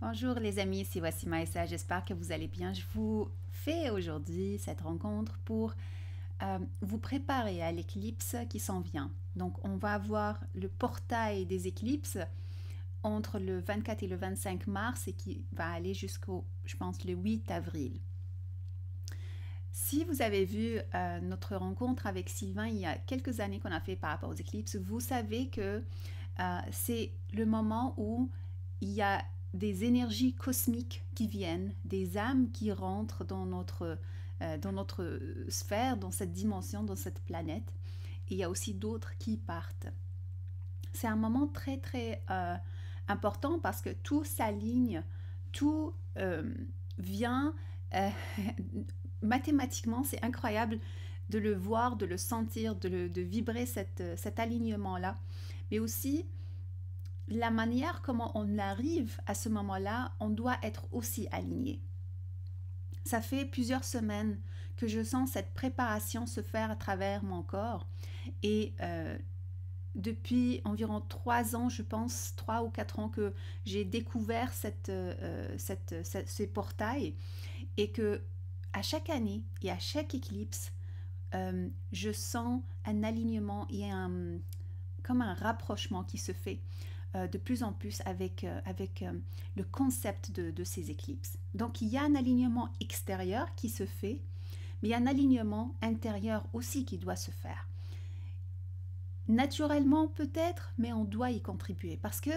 Bonjour les amis, c'est Wassima Issa, j'espère que vous allez bien. Je vous fais aujourd'hui cette rencontre pour vous préparer à l'éclipse qui s'en vient. Donc on va avoir le portail des éclipses entre le 24 et le 25 mars et qui va aller jusqu'au, je pense, le 8 avril. Si vous avez vu notre rencontre avec Sylvain il y a quelques années qu'on a fait par rapport aux éclipses, vous savez que c'est le moment où il y a des énergies cosmiques qui viennent, des âmes qui rentrent dans notre sphère, dans cette dimension, dans cette planète. Et il y a aussi d'autres qui partent. C'est un moment très très important parce que tout s'aligne, tout vient mathématiquement, c'est incroyable de le voir, de le sentir, de vibrer cet alignement-là. Mais aussi, la manière comment on arrive à ce moment-là, on doit être aussi aligné. Ça fait plusieurs semaines que je sens cette préparation se faire à travers mon corps. Et depuis environ 3 ans, je pense, 3 ou 4 ans que j'ai découvert ces portails et que à chaque année et à chaque éclipse, je sens un alignement et comme un rapprochement qui se fait de plus en plus avec le concept de ces éclipses. Donc il y a un alignement extérieur qui se fait, mais il y a un alignement intérieur aussi qui doit se faire. Naturellement peut-être, mais on doit y contribuer parce que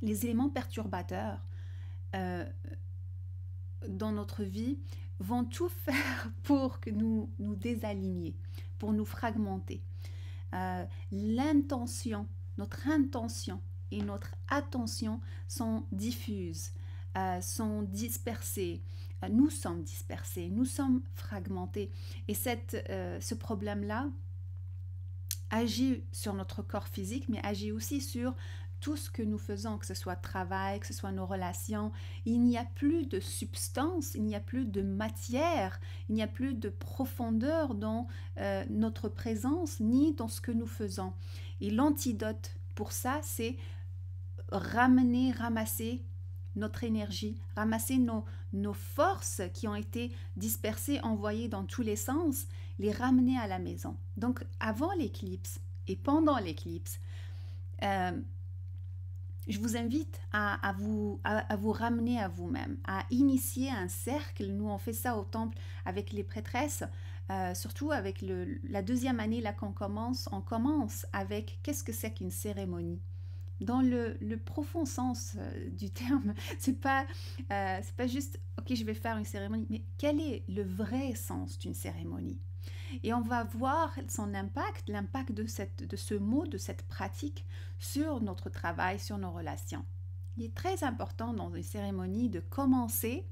les éléments perturbateurs dans notre vie vont tout faire pour que nous désaligner, pour nous fragmenter. Notre intention et notre attention sont diffuses, sont dispersées. Nous sommes dispersés, nous sommes fragmentés. Et ce problème-là agit sur notre corps physique, mais agit aussi sur tout ce que nous faisons, que ce soit travail, que ce soit nos relations. Il n'y a plus de substance, il n'y a plus de matière, il n'y a plus de profondeur dans notre présence, ni dans ce que nous faisons. Et l'antidote pour ça, c'est ramasser notre énergie, ramasser nos forces qui ont été dispersées, envoyées dans tous les sens, les ramener à la maison. Donc avant l'éclipse et pendant l'éclipse, je vous invite à vous ramener à vous-même, à initier un cercle. Nous, on fait ça au temple avec les prêtresses, surtout avec la deuxième année là qu'on commence. On commence avec qu'est-ce que c'est qu'une cérémonie. Dans le profond sens du terme, c'est pas juste ok, je vais faire une cérémonie, mais quel est le vrai sens d'une cérémonie? Et on va voir son impact, l'impact de ce mot, de cette pratique sur notre travail, sur nos relations. Il est très important dans une cérémonie de commencer,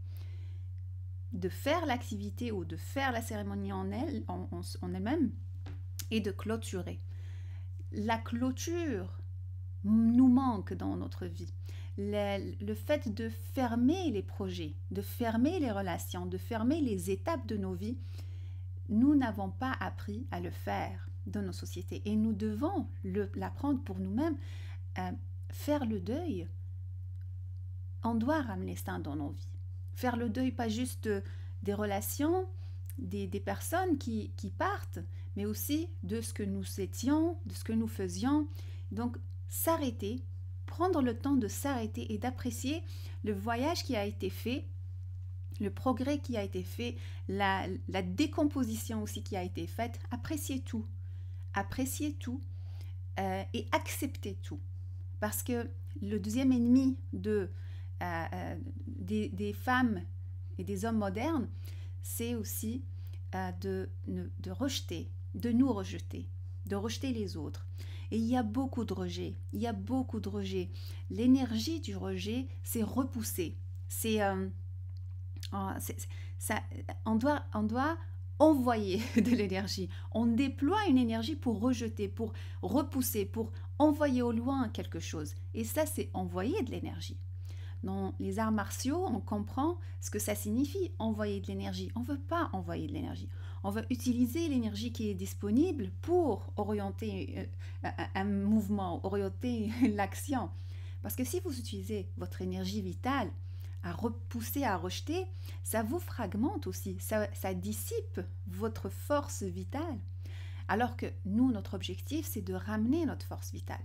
de faire l'activité ou de faire la cérémonie en elle-même et de clôturer. La clôture nous manque dans notre vie. Le fait de fermer les projets, de fermer les relations, de fermer les étapes de nos vies, nous n'avons pas appris à le faire dans nos sociétés et nous devons l'apprendre pour nous-mêmes. Faire le deuil, on doit ramener ça dans nos vies. Faire le deuil, pas juste des relations, des personnes qui partent, mais aussi de ce que nous étions, de ce que nous faisions. Donc, s'arrêter, prendre le temps de s'arrêter et d'apprécier le voyage qui a été fait, le progrès qui a été fait, la décomposition aussi qui a été faite. Appréciez tout et acceptez tout. Parce que le deuxième ennemi des femmes et des hommes modernes, c'est aussi de rejeter, de nous rejeter, de rejeter les autres. Et il y a beaucoup de rejet, L'énergie du rejet, c'est repousser. On doit envoyer de l'énergie. On déploie une énergie pour rejeter, pour repousser, pour envoyer au loin quelque chose. Et ça, c'est envoyer de l'énergie. Dans les arts martiaux, on comprend ce que ça signifie, envoyer de l'énergie. On ne veut pas envoyer de l'énergie. On veut utiliser l'énergie qui est disponible pour orienter un mouvement, orienter l'action. Parce que si vous utilisez votre énergie vitale à repousser, à rejeter, ça vous fragmente aussi, ça dissipe votre force vitale. Alors que nous, notre objectif, c'est de ramener notre force vitale.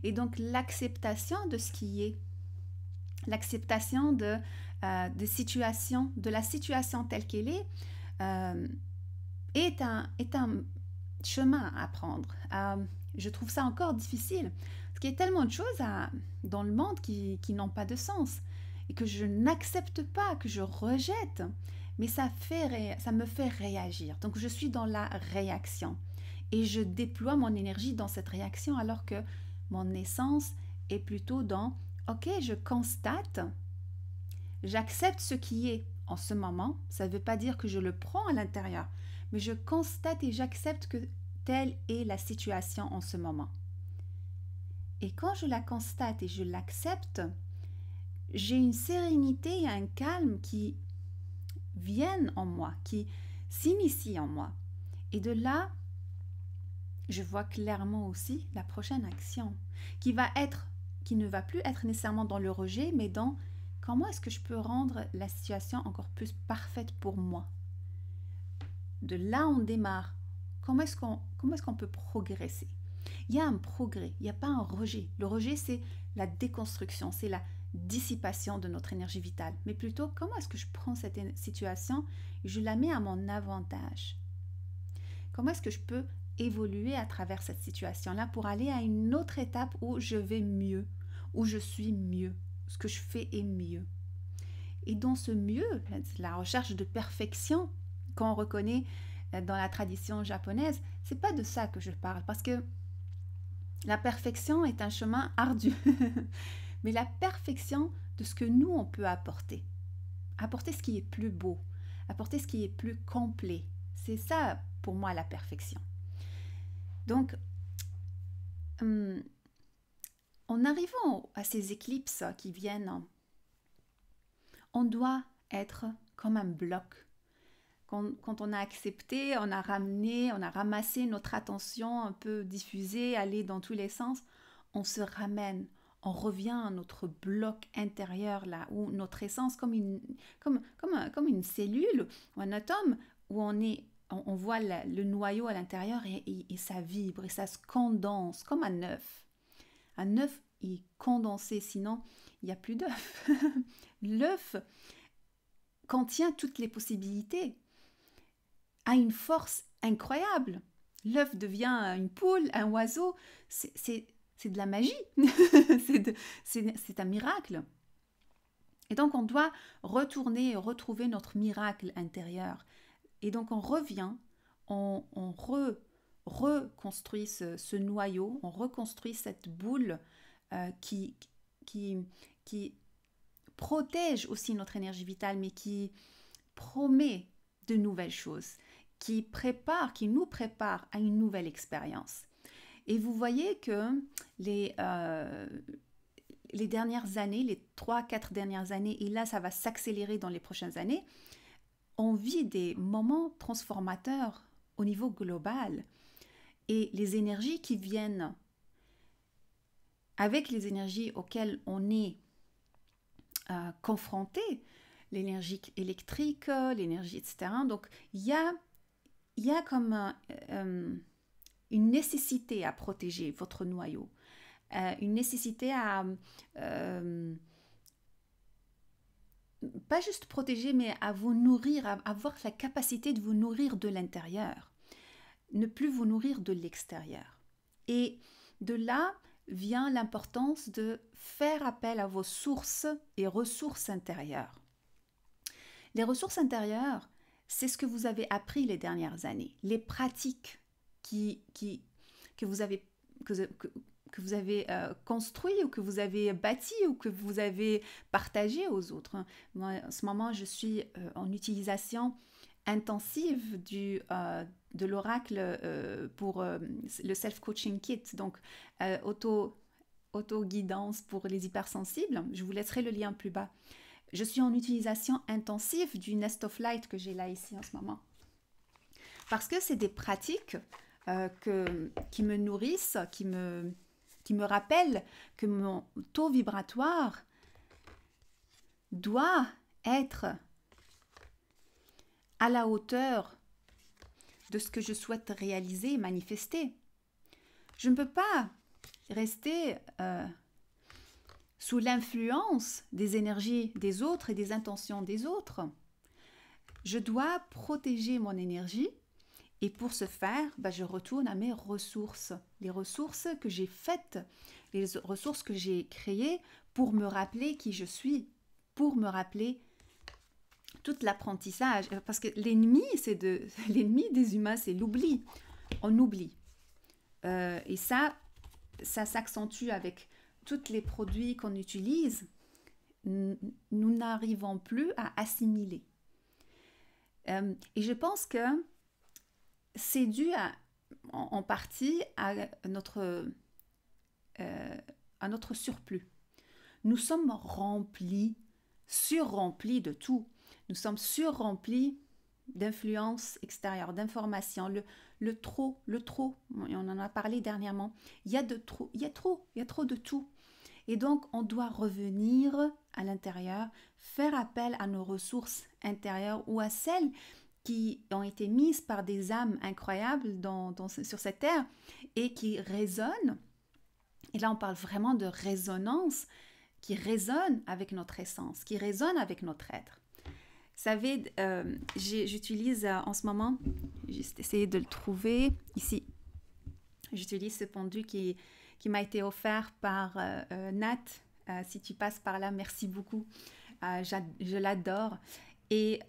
Et donc l'acceptation de ce qui est, l'acceptation de la situation telle qu'elle est un chemin à prendre. Je trouve ça encore difficile, parce qu'il y a tellement de choses dans le monde qui n'ont pas de sens, et que je n'accepte pas, que je rejette, mais ça me fait réagir. Donc je suis dans la réaction, et je déploie mon énergie dans cette réaction, alors que mon essence est plutôt dans « Ok, je constate, j'accepte ce qui est en ce moment ». Ça ne veut pas dire que je le prends à l'intérieur, mais je constate et j'accepte que telle est la situation en ce moment. Et quand je la constate et je l'accepte, j'ai une sérénité et un calme qui viennent en moi, qui s'initient en moi. Et de là, je vois clairement aussi la prochaine action qui ne va plus être nécessairement dans le rejet, mais dans comment est-ce que je peux rendre la situation encore plus parfaite pour moi. De là, on démarre. Comment est-ce qu'on peut progresser? Il y a un progrès, il n'y a pas un rejet. Le rejet, c'est la déconstruction, c'est la dissipation de notre énergie vitale. Mais plutôt, comment est-ce que je prends cette situation et je la mets à mon avantage? Comment est-ce que je peux évoluer à travers cette situation-là pour aller à une autre étape où je vais mieux, où je suis mieux, ce que je fais est mieux. Et dans ce mieux, la recherche de perfection qu'on reconnaît dans la tradition japonaise, c'est pas de ça que je parle, parce que la perfection est un chemin ardu. Mais la perfection de ce que nous, on peut apporter. Apporter ce qui est plus beau, apporter ce qui est plus complet. C'est ça, pour moi, la perfection. Donc, en arrivant à ces éclipses qui viennent, on doit être comme un bloc. Quand on a accepté, on a ramassé notre attention un peu diffusée, aller dans tous les sens, on se ramène, on revient à notre bloc intérieur, là où notre essence, comme une cellule ou un atome, où on voit le noyau à l'intérieur et ça vibre et ça se condense comme un œuf. Un œuf est condensé, sinon il n'y a plus d'œuf. L'œuf contient toutes les possibilités, a une force incroyable. L'œuf devient une poule, un oiseau, c'est de la magie, c'est un miracle. Et donc on doit retourner et retrouver notre miracle intérieur. Et donc on revient, on reconstruit ce noyau, on reconstruit cette boule qui protège aussi notre énergie vitale, mais qui promet de nouvelles choses, qui nous prépare à une nouvelle expérience. Et vous voyez que les dernières années, les 3-4 dernières années, et là ça va s'accélérer dans les prochaines années, on vit des moments transformateurs au niveau global. Et les énergies qui viennent avec les énergies auxquelles on est confronté, l'énergie électrique, l'énergie, etc. Donc il y a comme une nécessité à protéger votre noyau, une nécessité à pas juste protéger, mais à vous nourrir, à avoir la capacité de vous nourrir de l'intérieur, ne plus vous nourrir de l'extérieur. Et de là vient l'importance de faire appel à vos sources et ressources intérieures. Les ressources intérieures, c'est ce que vous avez appris les dernières années, les pratiques que vous avez construit ou que vous avez bâti ou que vous avez partagé aux autres. Moi, en ce moment, je suis en utilisation intensive de l'oracle pour le self-coaching kit, donc auto-guidance pour les hypersensibles. Je vous laisserai le lien plus bas. Je suis en utilisation intensive du Nest of Light que j'ai là ici en ce moment. Parce que c'est des pratiques qui me nourrissent, qui qui me rappelle que mon taux vibratoire doit être à la hauteur de ce que je souhaite réaliser, manifester. Je ne peux pas rester sous l'influence des énergies des autres et des intentions des autres. Je dois protéger mon énergie et pour ce faire, je retourne à mes ressources. Les ressources que j'ai faites, les ressources que j'ai créées pour me rappeler qui je suis, pour me rappeler tout l'apprentissage. Parce que l'ennemi des humains, c'est l'oubli. On oublie. Et ça s'accentue avec tous les produits qu'on utilise. Nous n'arrivons plus à assimiler. Et je pense que c'est dû en partie à notre surplus. Nous sommes surremplis de tout. Nous sommes surremplis d'influences extérieures, d'informations, le trop, on en a parlé dernièrement. Il y a trop de tout. Et donc, on doit revenir à l'intérieur, faire appel à nos ressources intérieures ou à celles qui ont été mises par des âmes incroyables sur cette terre et qui résonnent. Et là, on parle vraiment de résonance qui résonne avec notre essence, qui résonne avec notre être. Vous savez, j'utilise en ce moment, juste essayer de le trouver ici. J'utilise ce pendu qui m'a été offert par Nat. Si tu passes par là, merci beaucoup. Je l'adore. Et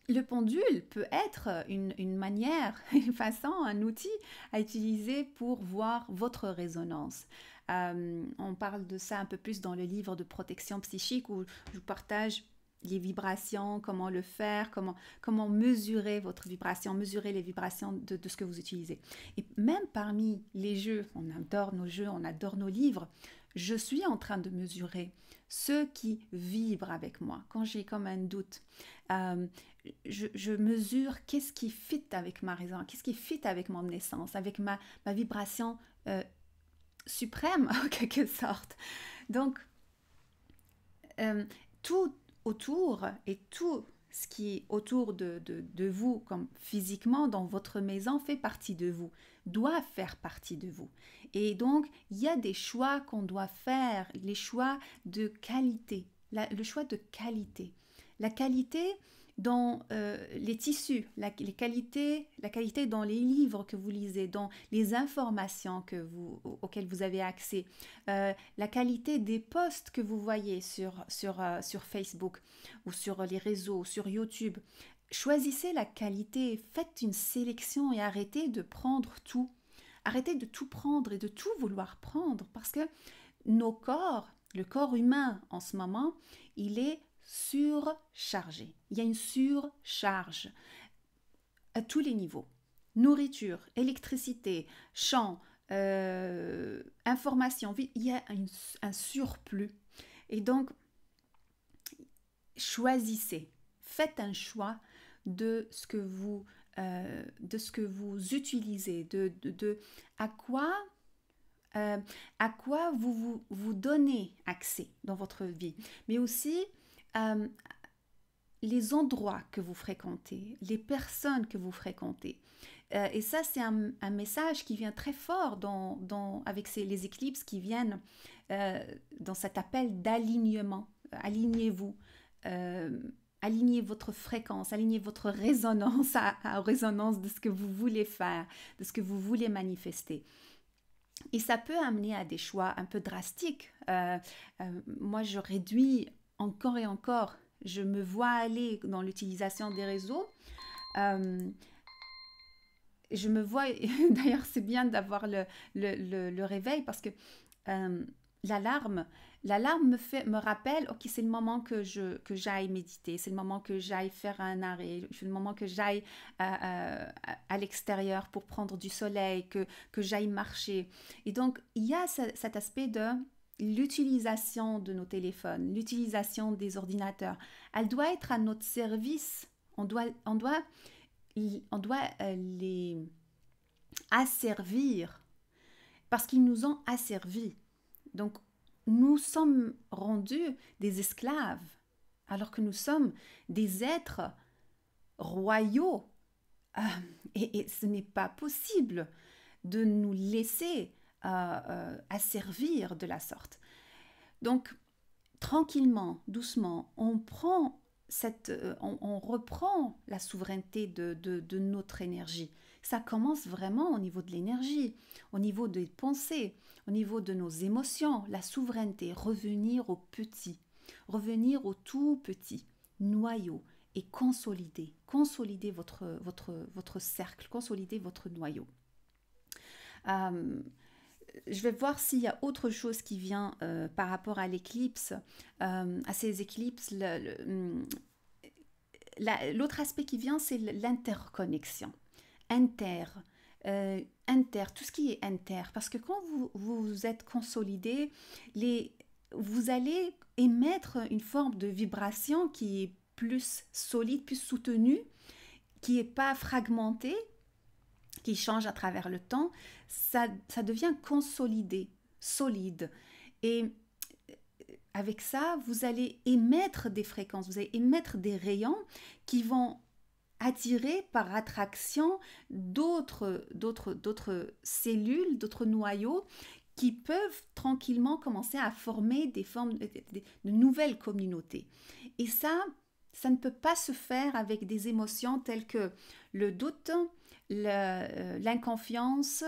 le pendule peut être une manière, une façon, un outil à utiliser pour voir votre résonance. On parle de ça un peu plus dans le livre de protection psychique où je vous partage les vibrations, comment le faire, comment mesurer votre vibration, mesurer les vibrations de ce que vous utilisez. Et même parmi les jeux, on adore nos jeux, on adore nos livres, je suis en train de mesurer ceux qui vibrent avec moi. Quand j'ai comme un doute, je mesure qu'est-ce qui fit avec ma raison, qu'est-ce qui fit avec mon essence, avec ma vibration suprême en quelque sorte. Donc, tout autour et tout ce qui est autour de vous, comme physiquement dans votre maison, fait partie de vous, doit faire partie de vous. Et donc, il y a des choix qu'on doit faire, les choix de qualité, le choix de qualité. La qualité dans les tissus, la qualité dans les livres que vous lisez, dans les informations auxquelles vous avez accès, la qualité des posts que vous voyez sur Facebook ou sur les réseaux, sur YouTube. Choisissez la qualité, faites une sélection et arrêtez de prendre tout. Arrêtez de tout prendre et de tout vouloir prendre parce que nos corps, le corps humain en ce moment, il est surchargé. Il y a une surcharge à tous les niveaux. Nourriture, électricité, champ, information, il y a un surplus. Et donc, choisissez, faites un choix de ce que vous utilisez, à quoi vous donnez accès dans votre vie, mais aussi les endroits que vous fréquentez, les personnes que vous fréquentez. Et ça, c'est un message qui vient très fort avec les éclipses qui viennent dans cet appel d'alignement. Alignez-vous, alignez votre fréquence, alignez votre résonance à résonance de ce que vous voulez faire, de ce que vous voulez manifester. Et ça peut amener à des choix un peu drastiques. Moi, je réduis encore et encore. Je me vois aller dans l'utilisation des réseaux. Je me vois, d'ailleurs, c'est bien d'avoir le réveil parce que l'alarme me rappelle, ok, c'est le moment que j'aille méditer, c'est le moment que j'aille faire un arrêt, c'est le moment que j'aille à l'extérieur pour prendre du soleil, que j'aille marcher. Et donc, il y a cet aspect de l'utilisation de nos téléphones, l'utilisation des ordinateurs. Elle doit être à notre service. On doit les asservir. parce qu'ils nous ont asservis. Donc, nous sommes rendus des esclaves, alors que nous sommes des êtres royaux. Et ce n'est pas possible de nous laisser asservir de la sorte. Donc, tranquillement, doucement, on reprend la souveraineté de notre énergie. Ça commence vraiment au niveau de l'énergie, au niveau des pensées, au niveau de nos émotions, la souveraineté, revenir au petit, revenir au tout petit noyau et consolider votre cercle, consolider votre noyau. Je vais voir s'il y a autre chose qui vient par rapport à l'éclipse, à ces éclipses. L'autre aspect qui vient, c'est l'interconnexion. Tout ce qui est parce que quand vous êtes consolidé, vous allez émettre une forme de vibration qui est plus solide, plus soutenue, qui n'est pas fragmentée, qui change à travers le temps. Ça devient consolidé, solide. Et avec ça, vous allez émettre des fréquences, vous allez émettre des rayons qui vont attirer par attraction d'autres cellules, d'autres noyaux qui peuvent tranquillement commencer à former des formes de nouvelles communautés. Et ça ne peut pas se faire avec des émotions telles que le doute, l'inconfiance,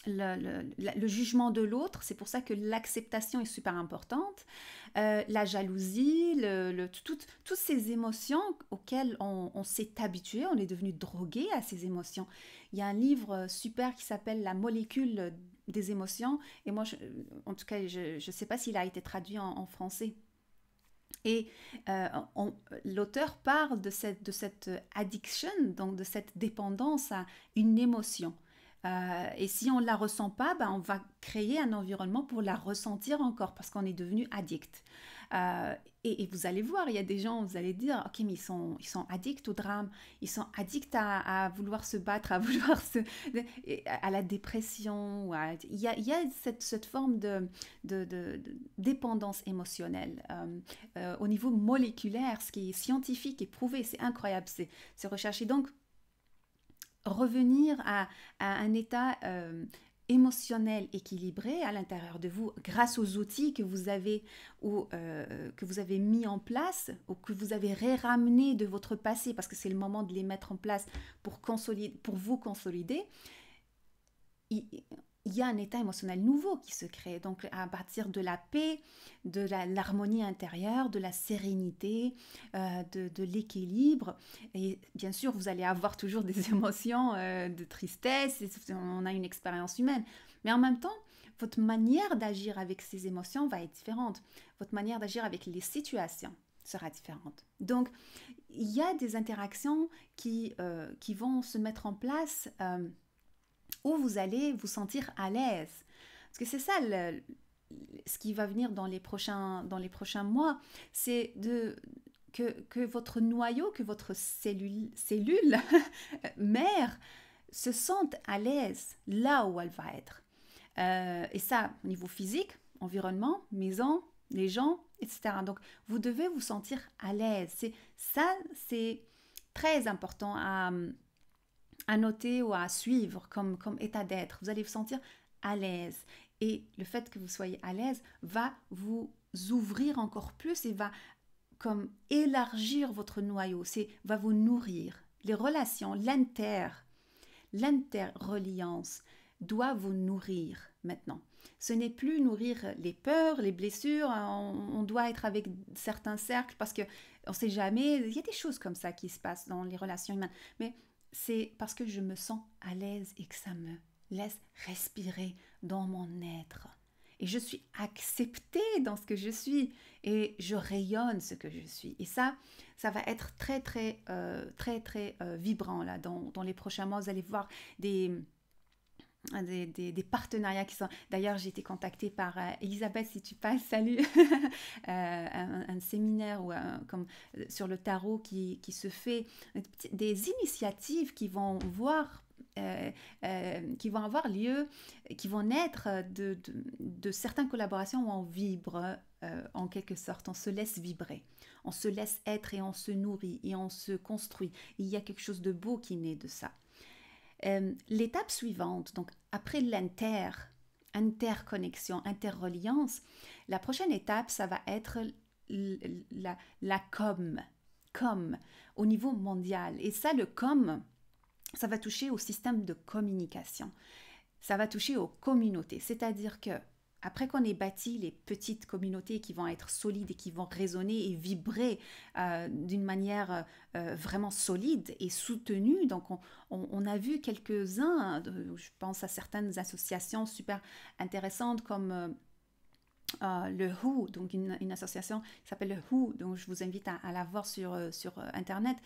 le jugement de l'autre. C'est pour ça que l'acceptation est super importante. La jalousie, toutes ces émotions auxquelles on s'est habitué, on est devenu drogué à ces émotions. Il y a un livre super qui s'appelle La molécule des émotions, et moi, en tout cas, je ne sais pas s'il a été traduit en français. Et l'auteur parle de cette addiction, donc de cette dépendance à une émotion. Et si on ne la ressent pas, on va créer un environnement pour la ressentir encore parce qu'on est devenu addict. Et vous allez voir, il y a des gens, vous allez dire, ok, mais ils sont addicts au drame, ils sont addicts à vouloir se battre, à la dépression. Il y a cette forme de dépendance émotionnelle au niveau moléculaire, ce qui est scientifique et prouvé, c'est incroyable, c'est recherché. Donc, revenir à un état émotionnel équilibré à l'intérieur de vous grâce aux outils que vous avez mis en place ou que vous avez ramenés de votre passé, parce que c'est le moment de les mettre en place pour vous consolider. Il y a un état émotionnel nouveau qui se crée, donc à partir de la paix, de l'harmonie intérieure, de la sérénité, de l'équilibre. Et bien sûr, vous allez avoir toujours des émotions de tristesse, on a une expérience humaine, mais en même temps, votre manière d'agir avec ces émotions va être différente. Votre manière d'agir avec les situations sera différente. Donc, il y a des interactions qui vont se mettre en place où vous allez vous sentir à l'aise. Parce que c'est ça ce qui va venir dans les prochains mois, c'est que votre noyau, que votre cellule mère se sente à l'aise là où elle va être. Et ça, au niveau physique, environnement, maison, les gens, etc. Donc, vous devez vous sentir à l'aise. C'est très important à noter ou à suivre comme état d'être. Vous allez vous sentir à l'aise. Et le fait que vous soyez à l'aise va vous ouvrir encore plus et va comme élargir votre noyau. Va vous nourrir. Les relations, l'interreliance doit vous nourrir maintenant. Ce n'est plus nourrir les peurs, les blessures. On doit être avec certains cercles parce qu'on ne sait jamais. Il y a des choses comme ça qui se passent dans les relations humaines. Mais c'est parce que je me sens à l'aise et que ça me laisse respirer dans mon être. Et je suis acceptée dans ce que je suis et je rayonne ce que je suis. Et ça va être très, très, très vibrant là. Dans les prochains mois, vous allez voir des partenariats qui sont... D'ailleurs, j'ai été contactée par Elisabeth, si tu passes, salut, un séminaire sur le tarot qui se fait, des initiatives qui vont voir qui vont avoir lieu, qui vont naître de certaines collaborations où on vibre, en quelque sorte, on se laisse vibrer, on se laisse être et on se nourrit et on se construit. Il y a quelque chose de beau qui naît de ça. L'étape suivante, donc après interconnexion, interreliance, la prochaine étape, ça va être la com au niveau mondial. Et ça, le com, ça va toucher au système de communication. Ça va toucher aux communautés. C'est-à-dire que après qu'on ait bâti les petites communautés qui vont être solides et qui vont résonner et vibrer d'une manière vraiment solide et soutenue, donc on a vu quelques-uns, je pense à certaines associations super intéressantes comme le WHO, donc une association qui s'appelle le WHO, donc je vous invite à la voir sur Internet.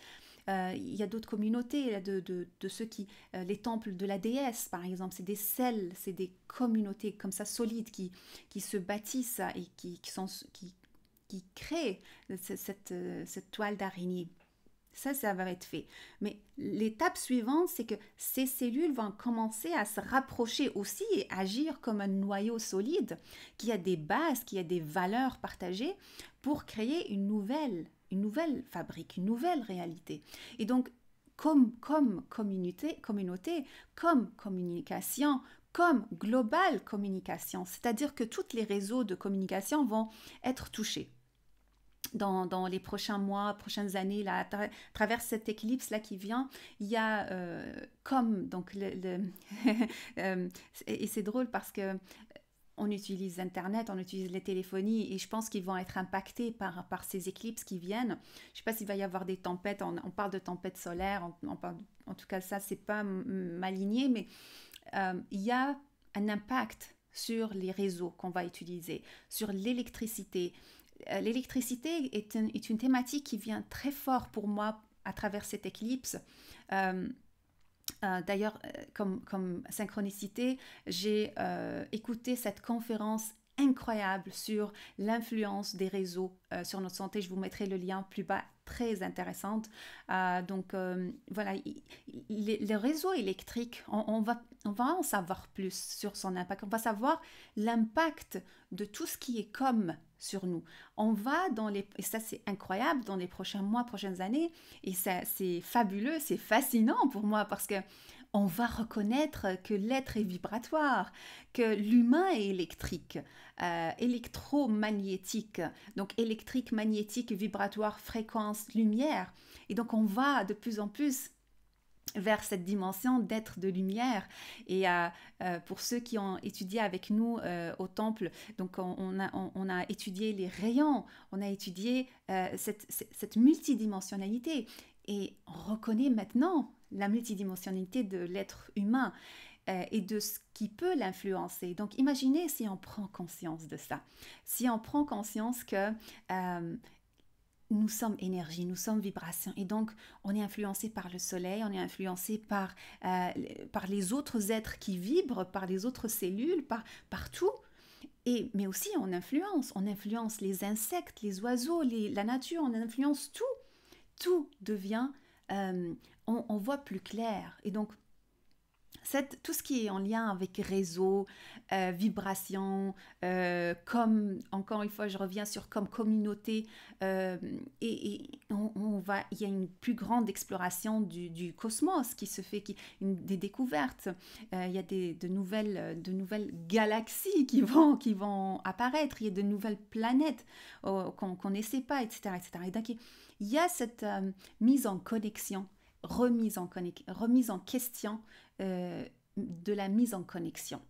Il y a d'autres communautés de ceux qui, les temples de la déesse par exemple, c'est des celles, c'est des communautés comme ça solides qui se bâtissent et qui créent cette toile d'araignée. Ça va être fait. Mais l'étape suivante, c'est que ces cellules vont commencer à se rapprocher aussi et agir comme un noyau solide qui a des bases, qui a des valeurs partagées pour créer une nouvelle fabrique, une nouvelle réalité. Et donc, comme communauté, comme communication, comme global communication, c'est-à-dire que tous les réseaux de communication vont être touchés dans les prochains mois, prochaines années, là, à travers cette éclipse-là qui vient, il y a donc et c'est drôle parce que on utilise Internet, on utilise les téléphonies et je pense qu'ils vont être impactés par ces éclipses qui viennent. Je ne sais pas s'il va y avoir des tempêtes, on parle de tempêtes solaires, en tout cas ça, c'est pas ma lignée, mais il y a un impact sur les réseaux qu'on va utiliser, sur l'électricité. L'électricité est une thématique qui vient très fort pour moi à travers cette éclipse. D'ailleurs, comme synchronicité, j'ai écouté cette conférence incroyable sur l'influence des réseaux sur notre santé. Je vous mettrai le lien plus bas, très intéressante. Voilà, le réseau électrique, on va en savoir plus sur son impact. On va savoir l'impact de tout ce qui est comme sur nous. On va et ça c'est incroyable, dans les prochains mois, prochaines années, et ça c'est fabuleux, c'est fascinant pour moi parce que on va reconnaître que l'être est vibratoire, que l'humain est électrique, électromagnétique, donc électrique, magnétique, vibratoire, fréquence, lumière. Et donc on va de plus en plus vers cette dimension d'être de lumière. Et pour ceux qui ont étudié avec nous au temple, donc on a étudié les rayons, on a étudié cette multidimensionnalité et on reconnaît maintenant la multidimensionnalité de l'être humain et de ce qui peut l'influencer. Donc imaginez si on prend conscience de ça, si on prend conscience que nous sommes énergie, nous sommes vibration et donc on est influencé par le soleil, on est influencé par les autres êtres qui vibrent, par les autres cellules, par tout. Mais aussi on influence les insectes, les oiseaux, la nature, on influence tout. Tout devient, on voit plus clair. Et donc tout ce qui est en lien avec réseau, vibration, comme, encore une fois, je reviens sur comme communauté, il y a une plus grande exploration du cosmos qui se fait, des découvertes. Il y a de nouvelles galaxies qui vont apparaître, il y a de nouvelles planètes qu'on ne connaissait pas, etc., etc. Et donc, il y a cette mise en connexion, remise en question de la mise en connexion.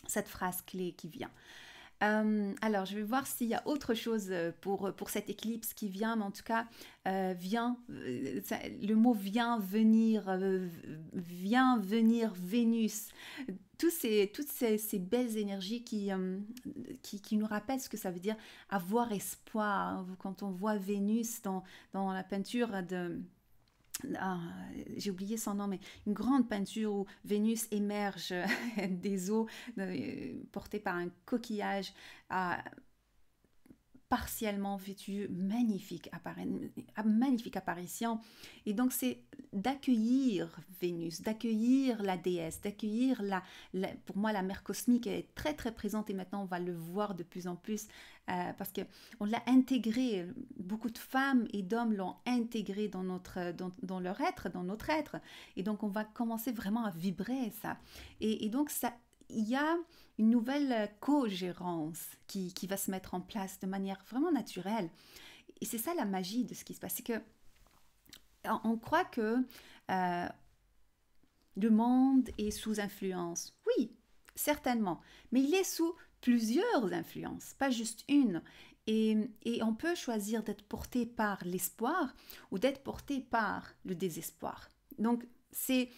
Cette phrase clé qui vient. Alors, je vais voir s'il y a autre chose pour cette éclipse qui vient, mais en tout cas, le mot vient venir Vénus. Toutes ces belles énergies qui nous rappellent ce que ça veut dire avoir espoir. Quand on voit Vénus dans la peinture j'ai oublié son nom, mais une grande peinture où Vénus émerge des eaux portées par un coquillage. Par partiellement vêtue, magnifique apparition. Et donc c'est d'accueillir Vénus, d'accueillir la déesse, d'accueillir pour moi la mère cosmique, elle est très très présente et maintenant on va le voir de plus en plus parce qu'on l'a intégré, beaucoup de femmes et d'hommes l'ont intégré dans leur être, dans notre être. Et donc on va commencer vraiment à vibrer ça. Et donc ça, il y a une nouvelle co-gérance qui va se mettre en place de manière vraiment naturelle. Et c'est ça la magie de ce qui se passe. C'est que on croit que le monde est sous influence. Oui, certainement. Mais il est sous plusieurs influences, pas juste une. Et on peut choisir d'être porté par l'espoir ou d'être porté par le désespoir. Donc, c'est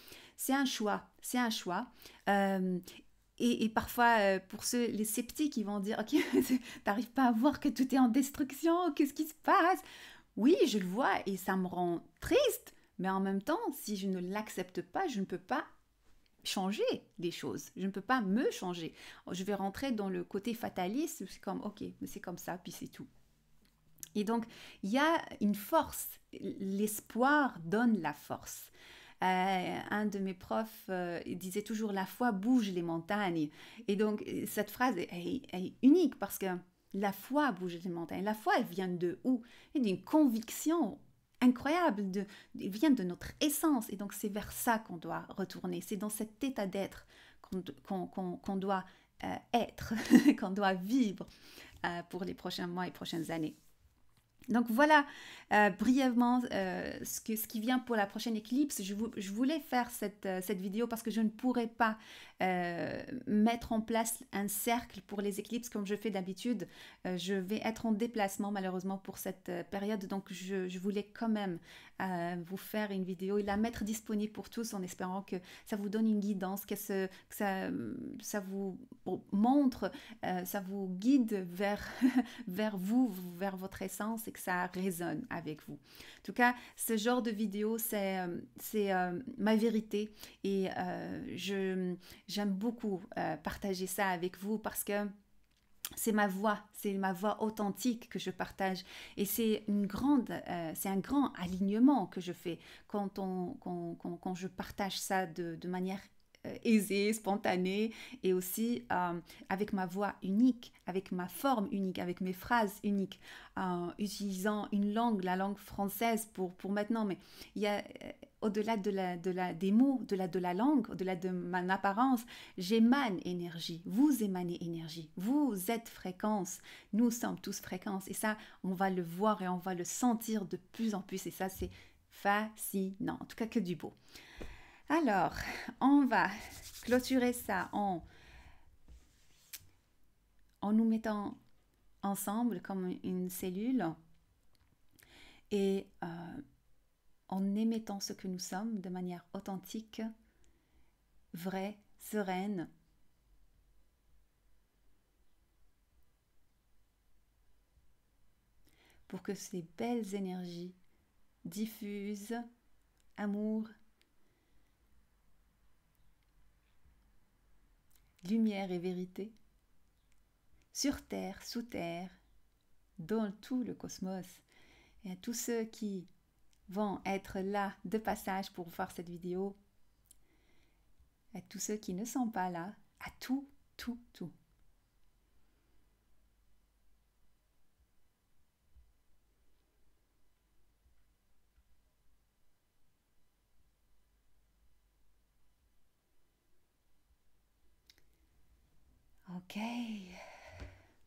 un choix. C'est un choix. Et parfois, pour les sceptiques, ils vont dire « Ok, t'arrives pas à voir que tout est en destruction, qu'est-ce qui se passe ?» Oui, je le vois et ça me rend triste, mais en même temps, si je ne l'accepte pas, je ne peux pas changer les choses. Je ne peux pas me changer. Je vais rentrer dans le côté fataliste, c'est comme « Ok, mais c'est comme ça, puis c'est tout. » Et donc, il y a une force. L'espoir donne la force. Un de mes profs disait toujours la foi bouge les montagnes. Et donc cette phrase est unique parce que la foi bouge les montagnes. La foi, elle vient de où? Elle vient d'une conviction incroyable, elle vient de notre essence. Et donc c'est vers ça qu'on doit retourner. C'est dans cet état d'être qu'on doit être, qu'on doit vivre pour les prochains mois et prochaines années. Donc voilà brièvement ce qui vient pour la prochaine éclipse. Je voulais faire cette vidéo parce que je ne pourrais pas mettre en place un cercle pour les éclipses comme je fais d'habitude. Je vais être en déplacement malheureusement pour cette période, donc je voulais quand même vous faire une vidéo et la mettre disponible pour tous en espérant que ça vous donne une guidance, que ça vous montre, ça vous guide vers vous, vers votre essence et que ça résonne avec vous. En tout cas, ce genre de vidéo, c'est ma vérité et j'aime beaucoup partager ça avec vous parce que c'est ma voix authentique que je partage et c'est un grand alignement que je fais quand je partage ça de manière aisée, spontanée et aussi avec ma voix unique, avec ma forme unique, avec mes phrases uniques, utilisant la langue française pour maintenant, mais il y a au-delà des mots, de la langue, au-delà de mon apparence, j'émane énergie, vous émanez énergie, vous êtes fréquence, nous sommes tous fréquences et ça, on va le voir et on va le sentir de plus en plus et ça, c'est fascinant, en tout cas que du beau. Alors, on va clôturer ça en nous mettant ensemble comme une cellule et en émettant ce que nous sommes de manière authentique, vraie, sereine. Pour que ces belles énergies diffusent amour, lumière et vérité, sur Terre, sous Terre, dans tout le cosmos. Et à tous ceux qui vont être là de passage pour voir cette vidéo, à tous ceux qui ne sont pas là, à tout. Ok.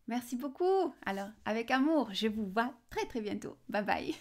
Merci beaucoup. Alors, avec amour, je vous vois très très bientôt. Bye bye.